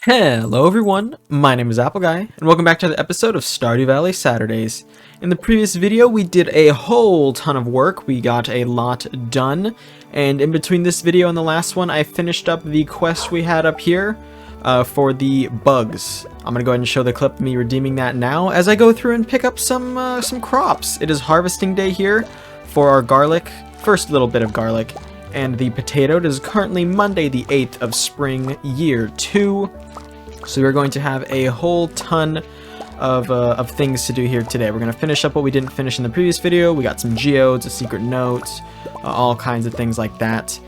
Hello everyone, my name is Apple Guy, and welcome back to the episode of Stardew Valley Saturdays. In the previous video, we did a whole ton of work, we got a lot done, and in between this video and the last one, I finished up the quest we had up here for the bugs. I'm gonna go ahead and show the clip of me redeeming that now as I go through and pick up some crops. It is harvesting day here for our garlic, first little bit of garlic, and the potato. It is currently Monday the 8th of spring, year 2. So we're going to have a whole ton of things to do here today. We're going to finish up what we didn't finish in the previous video. We got some geodes, a secret note, all kinds of things like that.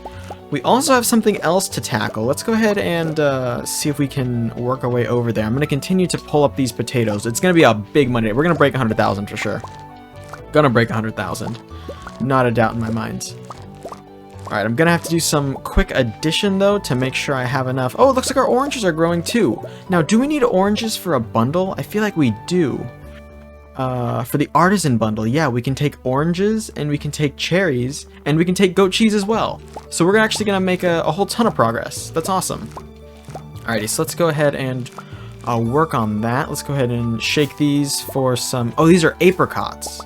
We also have something else to tackle. Let's go ahead and see if we can work our way over there. I'm going to continue to pull up these potatoes. It's going to be a big Monday. We're going to break 100,000 for sure. Gonna break 100,000. Not a doubt in my mind. Alright, I'm gonna have to do some quick addition though to make sure I have enough. Oh, it looks like our oranges are growing too. Now, do we need oranges for a bundle? I feel like we do. For the artisan bundle, yeah, we can take oranges and we can take cherries and we can take goat cheese as well. So we're actually gonna make a whole ton of progress. That's awesome. Alrighty, so let's go ahead and work on that. Let's go ahead and shake these for some. Oh, these are apricots.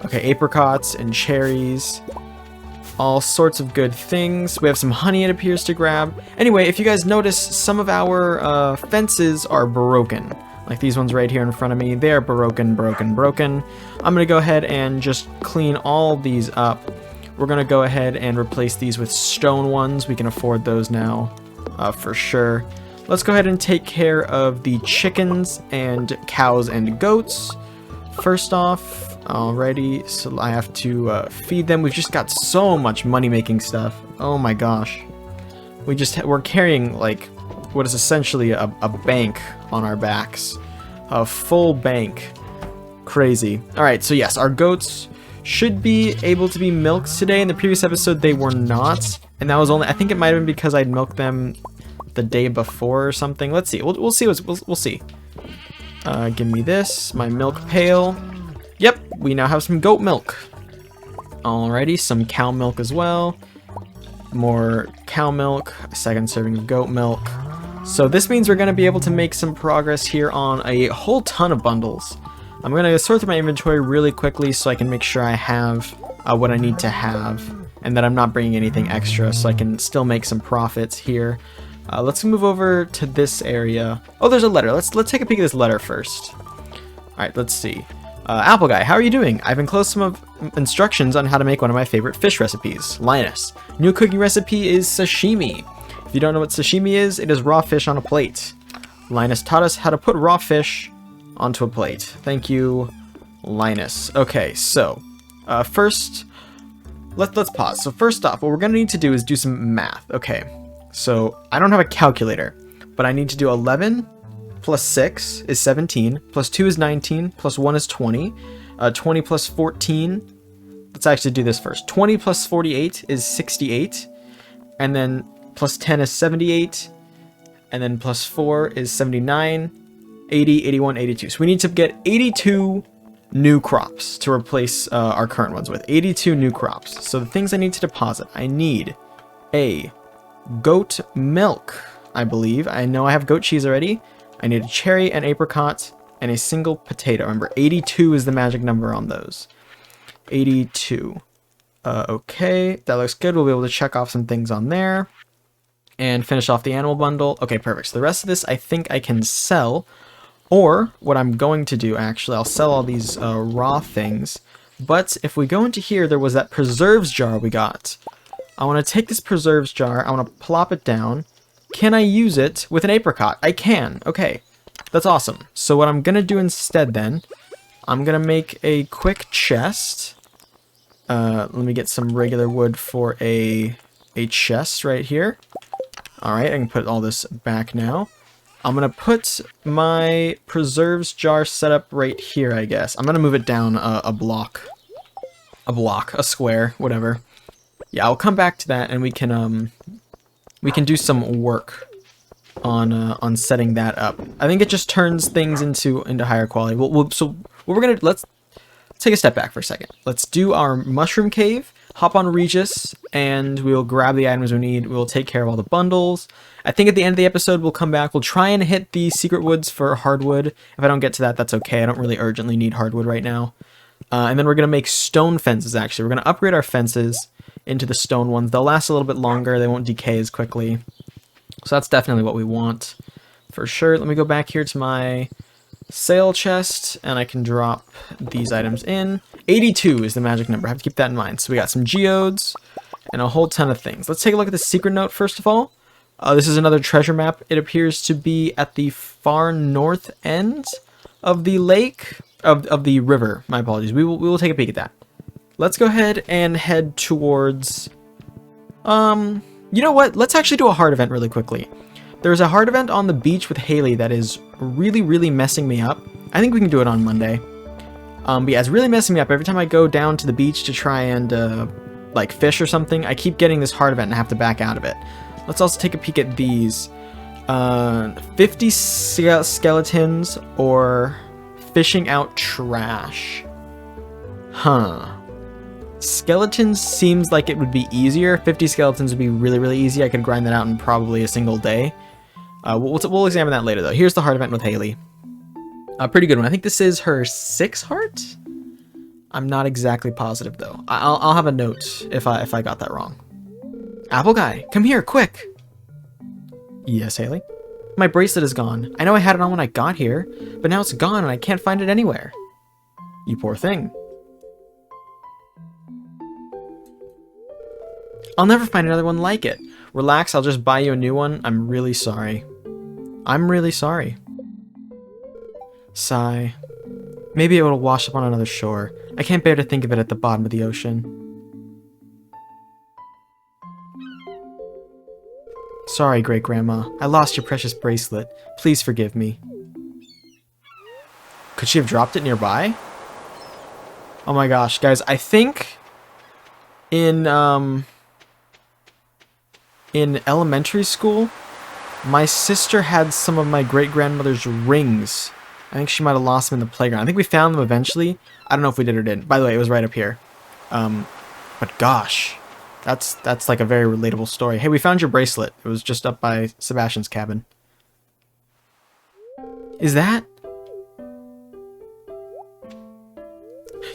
Okay, apricots and cherries. All sorts of good things. We have some honey it appears to grab. Anyway, if you guys notice, some of our fences are broken. Like these ones right here in front of me. They're broken. I'm gonna go ahead and just clean all these up. We're gonna go ahead and replace these with stone ones. We can afford those now for sure. Let's go ahead and take care of the chickens and cows and goats. First off, alrighty, so I have to feed them. We've just got so much money-making stuff. Oh my gosh. We're carrying like what is essentially a bank on our backs. A full bank. Crazy. Alright, so yes, our goats should be able to be milked today. In the previous episode, they were not. And that was only, I think it might have been because I'd milked them the day before or something. Let's see. We'll see. We'll see. Give me this. My milk pail. Yep, we now have some goat milk. Alrighty, some cow milk as well. More cow milk, a second serving of goat milk. So this means we're going to be able to make some progress here on a whole ton of bundles. I'm going to sort through my inventory really quickly so I can make sure I have what I need to have and that I'm not bringing anything extra so I can still make some profits here. Let's move over to this area. Oh, there's a letter. Let's take a peek at this letter first. Alright, let's see. Apple Guy, how are you doing? I've enclosed some of instructions on how to make one of my favorite fish recipes. Linus, new cooking recipe is sashimi. If you don't know what sashimi is, it is raw fish on a plate. Linus taught us how to put raw fish onto a plate. Thank you, Linus. Okay, so first, let's pause. So first off, what we're gonna need to do is do some math. Okay, so I don't have a calculator, but I need to do 11 plus 6 is 17, plus 2 is 19, plus 1 is 20, 20 plus 14, let's actually do this first. 20 plus 48 is 68, and then plus 10 is 78, and then plus 4 is 79, 80, 81, 82. So we need to get 82 new crops to replace our current ones with. 82 new crops. So the things I need to deposit, I need a goat milk, I believe. I know I have goat cheese already. I need a cherry, an apricot, and a single potato. Remember, 82 is the magic number on those. 82. Okay, that looks good. We'll be able to check off some things on there. And finish off the animal bundle. Okay, perfect. So the rest of this, I think I can sell. Or, what I'm going to do, actually, I'll sell all these raw things. But if we go into here, there was that preserves jar we got. I want to take this preserves jar. I want to plop it down. Can I use it with an apricot? I can. Okay. That's awesome. So what I'm going to do instead then, I'm going to make a quick chest. Let me get some regular wood for a chest right here. Alright, I can put all this back now. I'm going to put my preserves jar set up right here, I guess. I'm going to move it down a block. A square, whatever. Yeah, I'll come back to that and we can do some work on setting that up. I think it just turns things into higher quality. So what we're gonna let's take a step back for a second. Let's do our mushroom cave. hop on Regis, and we'll grab the items we need. We'll take care of all the bundles. I think at the end of the episode, we'll come back. We'll try and hit the secret woods for hardwood. If I don't get to that, that's okay. I don't really urgently need hardwood right now. And then we're going to make stone fences, actually. We're going to upgrade our fences into the stone ones. They'll last a little bit longer. They won't decay as quickly. So that's definitely what we want for sure. Let me go back here to my sale chest, and I can drop these items in. 82 is the magic number. I have to keep that in mind. So we got some geodes and a whole ton of things. Let's take a look at the secret note first of all. This is another treasure map. It appears to be at the far north end of the lake, of the river. My apologies. We will take a peek at that. Let's go ahead and head towards, you know what? Let's actually do a hard event really quickly. There's a hard event on the beach with Haley that is really messing me up. I think we can do it on Monday. But yeah, it's really messing me up. Every time I go down to the beach to try and, like, fish or something, I keep getting this hard event and I have to back out of it. Let's also take a peek at these. 50 skeletons or fishing out trash. Huh. Skeletons seems like it would be easier. 50 skeletons would be really easy. I could grind that out in probably a single day. We'll examine that later, though. Here's the hard event with Haley. A pretty good one. I think this is her 6 heart? I'm not exactly positive, though. I'll have a note if I got that wrong. Apple guy, come here, quick! Yes, Haley? My bracelet is gone. I know I had it on when I got here, but now it's gone and I can't find it anywhere. You poor thing. I'll never find another one like it. Relax, I'll just buy you a new one. I'm really sorry. I'm really sorry. Sigh. Maybe it will wash up on another shore. I can't bear to think of it at the bottom of the ocean. Sorry, Great-Grandma. I lost your precious bracelet. Please forgive me. Could she have dropped it nearby? Oh my gosh, guys, I think in elementary school, my sister had some of my great-grandmother's rings. I think she might have lost them in the playground. I think we found them eventually. I don't know if we did or didn't. By the way, it was right up here. But gosh, that's like a very relatable story. Hey, we found your bracelet. It was just up by Sebastian's cabin. Is that?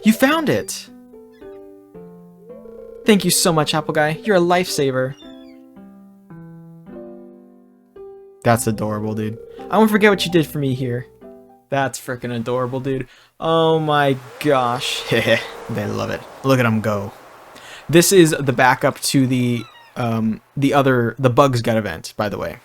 You found it! Thank you so much, Apple Guy. You're a lifesaver. That's adorable, dude. I won't forget what you did for me here. That's freaking adorable, dude. Oh my gosh. They love it. Look at them go. This is the backup to the Bugs Gut event, by the way.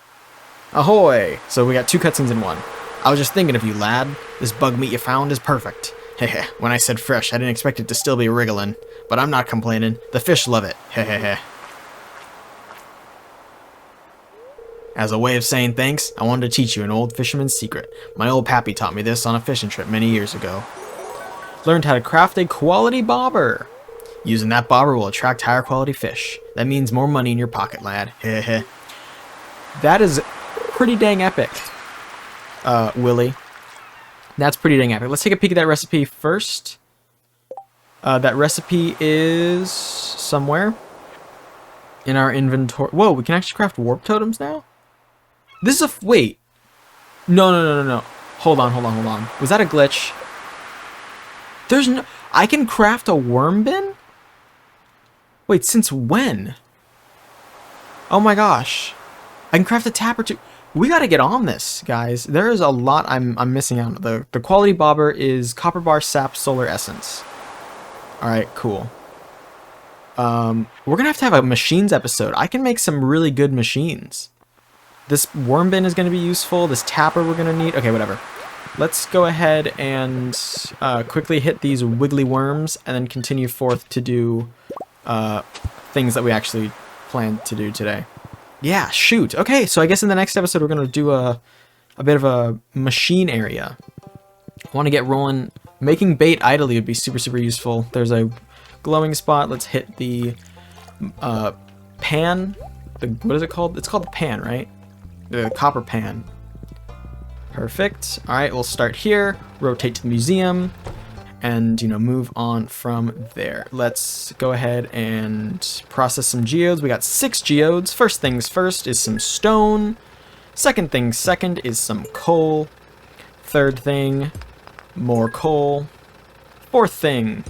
Ahoy! So we got 2 cutscenes in one. I was just thinking of you, lad. This bug meat you found is perfect. Heh. When I said fresh, I didn't expect it to still be wriggling. But I'm not complaining. The fish love it. Heh. As a way of saying thanks, I wanted to teach you an old fisherman's secret. My old pappy taught me this on a fishing trip many years ago. Learned how to craft a quality bobber. Using that bobber will attract higher quality fish. That means more money in your pocket, lad. Heh. That is pretty dang epic, Willie. That's pretty dang epic. Let's take a peek at that recipe first. That recipe is somewhere in our inventory. Whoa, we can actually craft warp totems now? This is a... Wait. No. Hold on. Was that a glitch? There's no... I can craft a worm bin? Wait, since when? Oh my gosh. I can craft a tap or two. We gotta get on this, guys. There is a lot I'm missing out. The quality bobber is copper bar sap solar essence. Alright, cool. We're gonna have a machines episode. I can make some really good machines. This worm bin is gonna be useful. This tapper we're gonna need. Okay, whatever. Let's go ahead and quickly hit these wiggly worms and then continue forth to do things that we actually planned to do today. Yeah, shoot. Okay, so I guess in the next episode we're going to do a bit of a machine area. I want to get rolling. Making bait idly would be super useful. There's a glowing spot. Let's hit the pan. What is it called? It's called the pan, right? The copper pan. Perfect. Alright, we'll start here. Rotate to the museum. and, you know, move on from there. Let's go ahead and process some geodes. We got 6 geodes. First things first is some stone. Second thing second is some coal. Third thing, more coal. Fourth thing,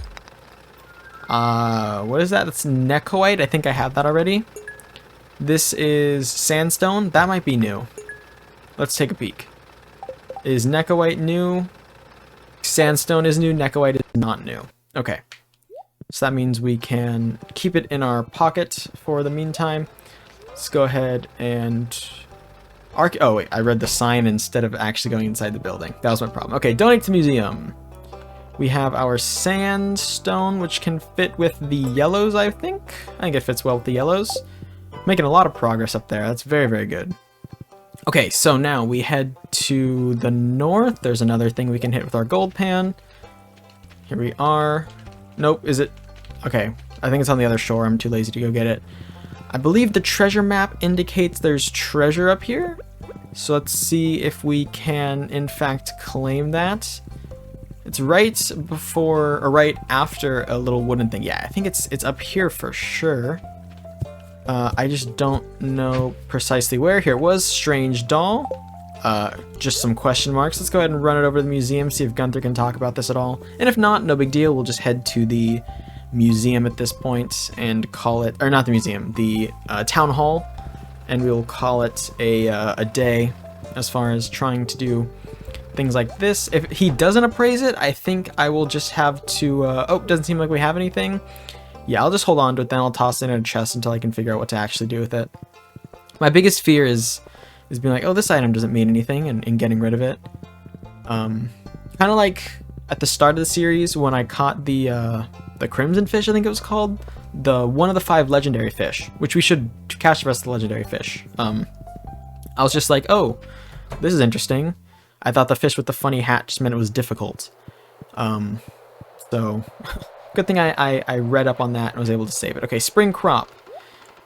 what is that? That's necoite. I think I have that already. This is sandstone. That might be new. Let's take a peek. Is necoite new? Sandstone is new. Necoite is not new. Okay. So that means we can keep it in our pocket for the meantime. Let's go ahead and... Oh wait, I read the sign instead of actually going inside the building. That was my problem. Okay, donate to museum. We have our sandstone, which can fit with the yellows, I think. I think it fits well with the yellows. Making a lot of progress up there. That's very, very good. Okay, so now we head to the north. There's another thing we can hit with our gold pan. Here we are. Nope, is it? Okay, I think it's on the other shore. I'm too lazy to go get it. I believe the treasure map indicates there's treasure up here. So let's see if we can, in fact, claim that. It's right before, or right after a little wooden thing. Yeah, I think it's up here for sure. I just don't know precisely where. Here it was, strange doll. Just some question marks. Let's go ahead and run it over to the museum, see if Gunther can talk about this at all. And if not, no big deal. We'll just head to the museum at this point and call it, or not the museum, the town hall, and we'll call it a day as far as trying to do things like this. If he doesn't appraise it, I think I will just have to, oh, doesn't seem like we have anything. Yeah, I'll just hold on to it, then I'll toss it in a chest until I can figure out what to actually do with it. My biggest fear is being like, oh, this item doesn't mean anything, and getting rid of it. Kind of like at the start of the series when I caught the crimson fish, I think it was called, the one of the 5 legendary fish, which we should catch the rest of the legendary fish. I was just like, oh, this is interesting. I thought the fish with the funny hat just meant it was difficult. So good thing I read up on that and was able to save it. Okay, spring crop.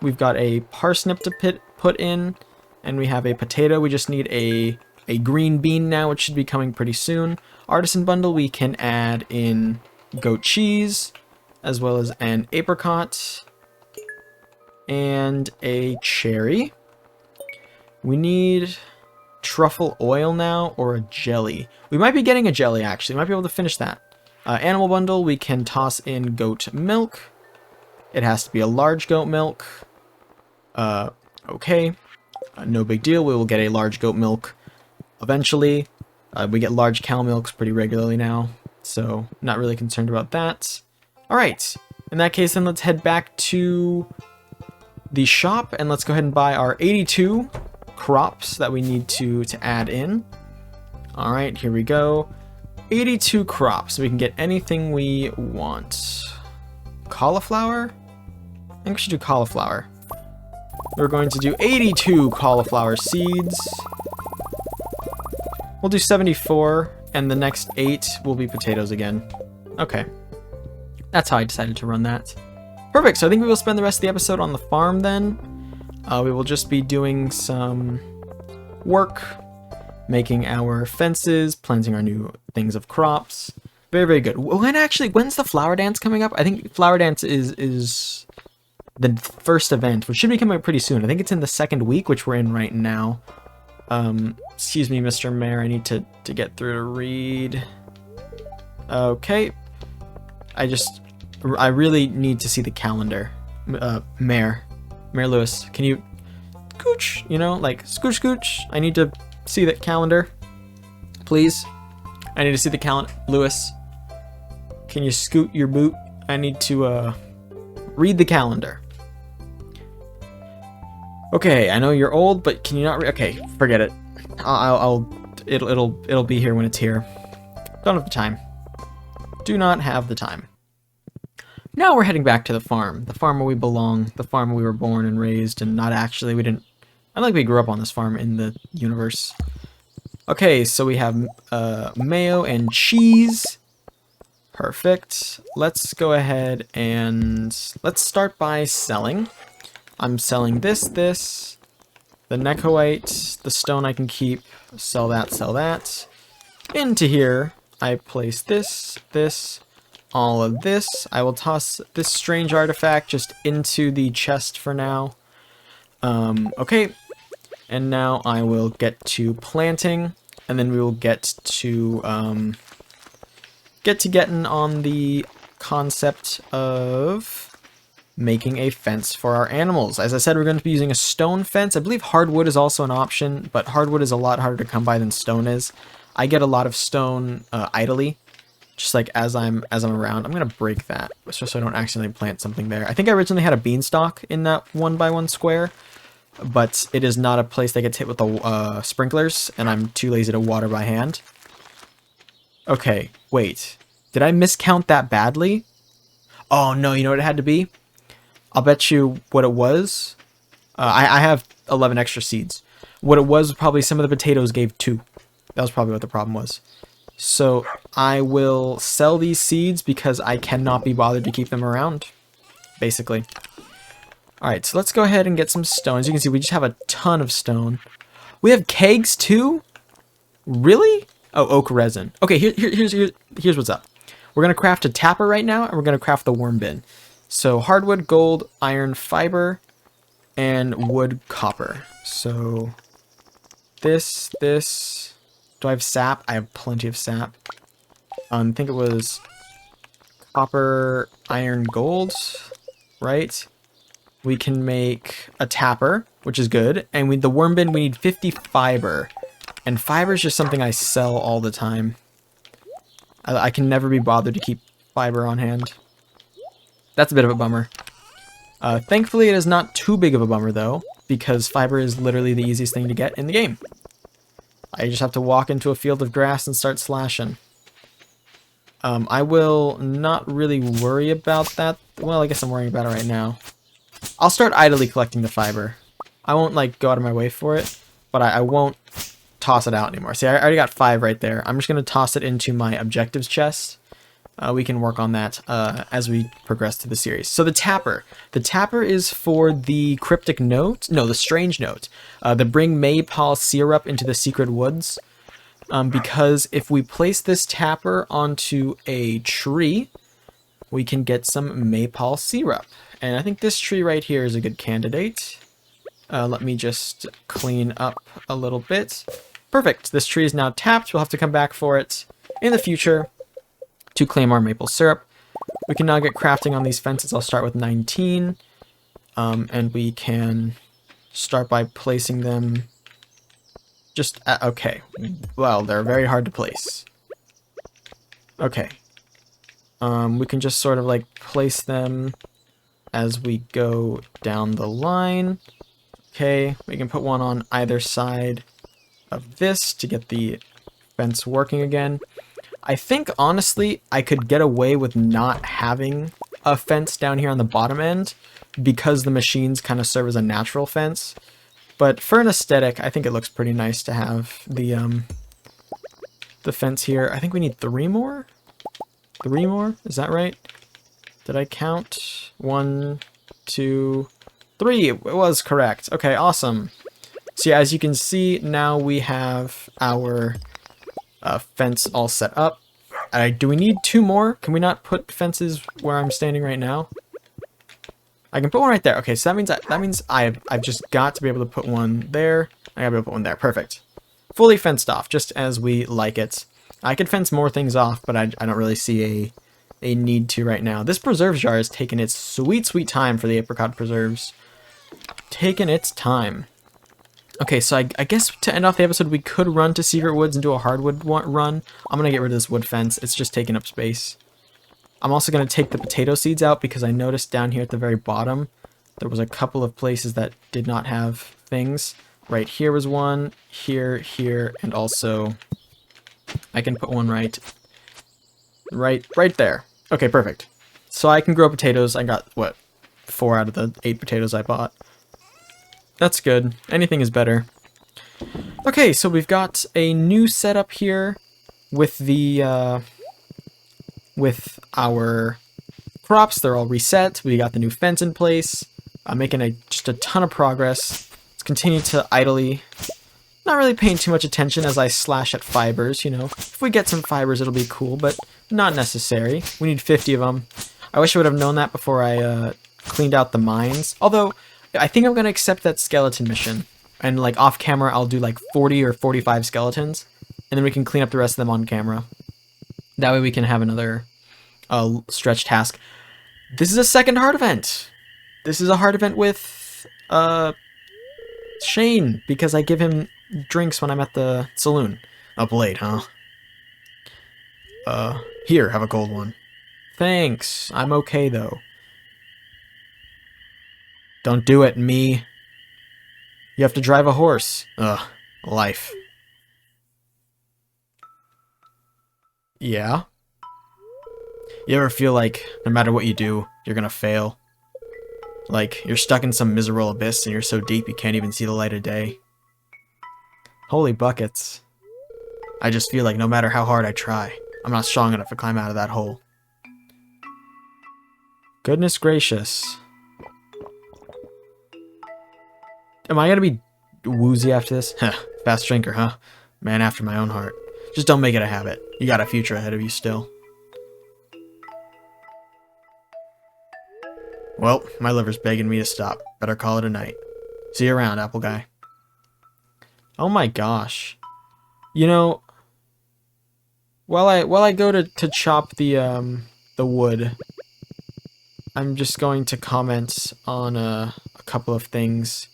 We've got a parsnip to put in, and we have a potato. We just need a green bean now, which should be coming pretty soon. Artisan bundle, we can add in goat cheese, as well as an apricot, and a cherry. We need truffle oil now, or a jelly. We might be getting a jelly, actually. We might be able to finish that. Animal bundle, we can toss in goat milk. It has to be a large goat milk. Okay. No big deal. We will get a large goat milk eventually. We get large cow milks pretty regularly now, so not really concerned about that. Alright, in that case then let's head back to the shop and let's go ahead and buy our 82 crops that we need to add in. Alright, here we go. 82 crops. We can get anything we want. Cauliflower? I think we should do cauliflower. We're going to do 82 cauliflower seeds. We'll do 74, and the next 8 will be potatoes again. Okay. That's how I decided to run that. Perfect, so I think we will spend the rest of the episode on the farm then. We will just be doing some work, making our fences, planting our new things of crops. Very, very good. When's the flower dance coming up? I think flower dance is the first event, which should be coming up pretty soon. I think it's in the 2nd week, which we're in right now. Excuse me, Mr. Mayor, I need to get through to read. Okay. I really need to see the calendar. Mayor Lewis, can you scooch, you know, like scooch scooch? I need to see that calendar, please. I need to see the calendar. Lewis, can you scoot your boot? I need to read the calendar. Okay, I know you're old, but can you not read? Okay, forget it. It'll be here when it's here. Don't have the time. Do not have the time. Now we're heading back to the farm where we belong, the farm where we were born and raised, and not actually, I don't think we grew up on this farm in the universe. Okay, so we have mayo and cheese. Perfect. Let's go ahead and let's start by selling. I'm selling this, the necoite, the stone I can keep, sell that, into here. I place this, all of this. I will toss this strange artifact just into the chest for now. Okay, and now I will get to planting, and then we will get to getting on the concept of making a fence for our animals. As I said, we're going to be using a stone fence. I believe hardwood is also an option, but hardwood is a lot harder to come by than stone is. I get a lot of stone idly, just like as I'm around. I'm gonna break that just so I don't accidentally plant something there. I think I originally had a beanstalk in that 1x1 square, but it is not a place that gets hit with the sprinklers, and I'm too lazy to water by hand. Okay, wait. Did I miscount that badly? Oh no, you know what it had to be? I'll bet you what it was. I have 11 extra seeds. What it was probably some of the potatoes gave 2. That was probably what the problem was. So I will sell these seeds because I cannot be bothered to keep them around, basically. Alright, so let's go ahead and get some stone. As you can see, we just have a ton of stone. We have kegs too? Really? Oh, oak resin. Okay, here's what's up. We're going to craft a tapper right now, and we're going to craft the worm bin. So hardwood, gold, iron, fiber, and wood, copper. So this... Do I have sap? I have plenty of sap. I think it was copper, iron, gold, right? We can make a tapper, which is good. And with the worm bin, we need 50 fiber. And fiber is just something I sell all the time. I can never be bothered to keep fiber on hand. That's a bit of a bummer. Thankfully, it is not too big of a bummer, though, because fiber is literally the easiest thing to get in the game. I just have to walk into a field of grass and start slashing. I will not really worry about that. Well, I guess I'm worrying about it right now. I'll start idly collecting the fiber. I won't, like, go out of my way for it, but I won't toss it out anymore. See, I already got 5 right there. I'm just going to toss it into my objectives chest. We can work on that as we progress through the series. So the tapper. The tapper is for the cryptic note. No, the strange note. The bring maypole syrup into the secret woods. Because if we place this tapper onto a tree, we can get some maypole syrup. And I think this tree right here is a good candidate. Let me just clean up a little bit. Perfect. This tree is now tapped. We'll have to come back for it in the future to claim our maple syrup. We can now get crafting on these fences. I'll start with 19. And we can start by placing them just okay. Well, they're very hard to place. Okay. We can just sort of like place them as we go down the line. Okay, we can put one on either side of this to get the fence working again. I think, honestly, I could get away with not having a fence down here on the bottom end because the machines kind of serve as a natural fence. But for an aesthetic, I think it looks pretty nice to have the fence here. I think we need 3 more? 3 more? Is that right? Did I count? 1, 2, 3. It was correct. Okay, awesome. So yeah, as you can see, now we have our fence all set up. Do we need 2 more? Can we not put fences where I'm standing right now? I can put one right there. Okay, so that means I've just got to be able to put one there. I gotta be able to put one there. Perfect. Fully fenced off, just as we like it. I could fence more things off, but I don't really see a need to right now. This preserves jar has taken its sweet, sweet time for the apricot preserves. Taken its time. Okay, so I guess to end off the episode, we could run to Secret Woods and do a hardwood run. I'm going to get rid of this wood fence. It's just taking up space. I'm also going to take the potato seeds out because I noticed down here at the very bottom, there was a couple of places that did not have things. Right here was one, here, and also I can put one right there. Okay, perfect. So I can grow potatoes. I got, what, 4 out of the 8 potatoes I bought. That's good. Anything is better. Okay, so we've got a new setup here with the with our crops. They're all reset. We got the new fence in place. I'm making just a ton of progress. Let's continue to idly Not really paying too much attention as I slash at fibers, you know. If we get some fibers, it'll be cool, but not necessary. We need 50 of them. I wish I would have known that before I cleaned out the mines. Although, I think I'm going to accept that skeleton mission. And, like, off camera, I'll do, like, 40 or 45 skeletons. And then we can clean up the rest of them on camera. That way we can have another stretch task. This is a second heart event. This is a heart event with Shane, because I give him drinks when I'm at the saloon. Up late, huh? Here, have a cold one. Thanks. I'm okay, though. Don't do it, me. You have to drive a horse. Ugh, life. Yeah? You ever feel like no matter what you do, you're gonna fail? Like, you're stuck in some miserable abyss and you're so deep you can't even see the light of day? Holy buckets. I just feel like no matter how hard I try, I'm not strong enough to climb out of that hole. Goodness gracious. Am I gonna be woozy after this? Heh, fast drinker, huh? Man after my own heart. Just don't make it a habit. You got a future ahead of you still. Well, my liver's begging me to stop. Better call it a night. See you around, Apple Guy. Oh my gosh. You know, while I go to chop the wood, I'm just going to comment on a couple of things.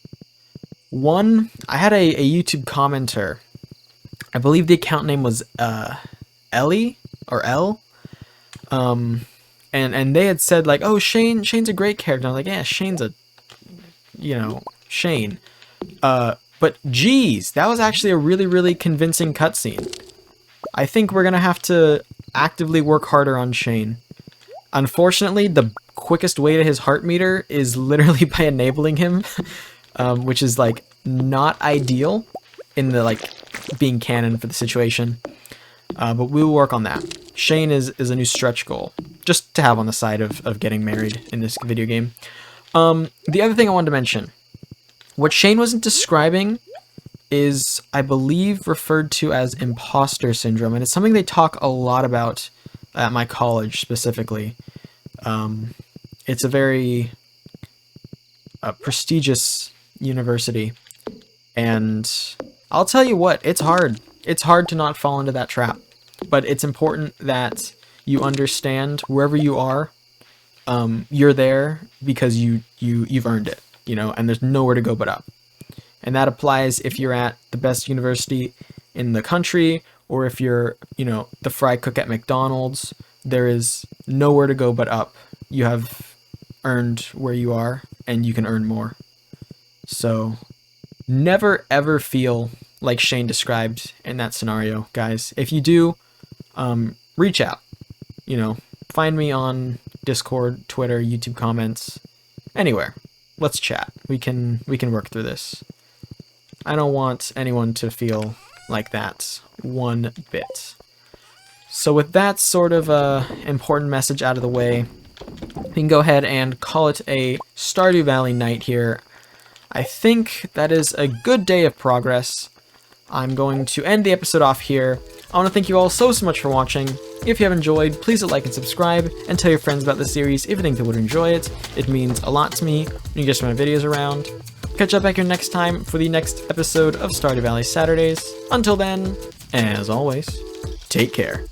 One, I had a YouTube commenter. I believe the account name was Ellie or L. And they had said, like, oh, Shane's a great character. I'm like, yeah, Shane's a, you know, Shane. But geez, that was actually a really, really convincing cutscene. I think we're gonna have to actively work harder on Shane. Unfortunately, the quickest way to his heart meter is literally by enabling him, which is, like, not ideal in the, like, being canon for the situation. But we will work on that. Shane is a new stretch goal, just to have on the side of getting married in this video game. The other thing I wanted to mention, what Shane wasn't describing is, I believe, referred to as imposter syndrome, and it's something they talk a lot about at my college specifically. It's a very prestigious university, and I'll tell you what, it's hard. It's hard to not fall into that trap, but it's important that you understand wherever you are, you're there because you've earned it, you know, and there's nowhere to go but up. And that applies if you're at the best university in the country, or if you're, you know, the fry cook at McDonald's. There is nowhere to go but up. You have earned where you are, and you can earn more. So never ever feel like Shane described in that scenario, guys. If you do, reach out. You know, find me on Discord, Twitter, YouTube comments, anywhere. Let's chat. We can work through this. I don't want anyone to feel like that one bit. So with that sort of important message out of the way, we can go ahead and call it a Stardew Valley night here. I think that is a good day of progress. I'm going to end the episode off here. I want to thank you all so much for watching. If you have enjoyed, please hit like and subscribe, and tell your friends about the series if you think they would enjoy it. It means a lot to me when you get some of my videos around. Catch up back here next time for the next episode of Stardew Valley Saturdays. Until then, as always, take care.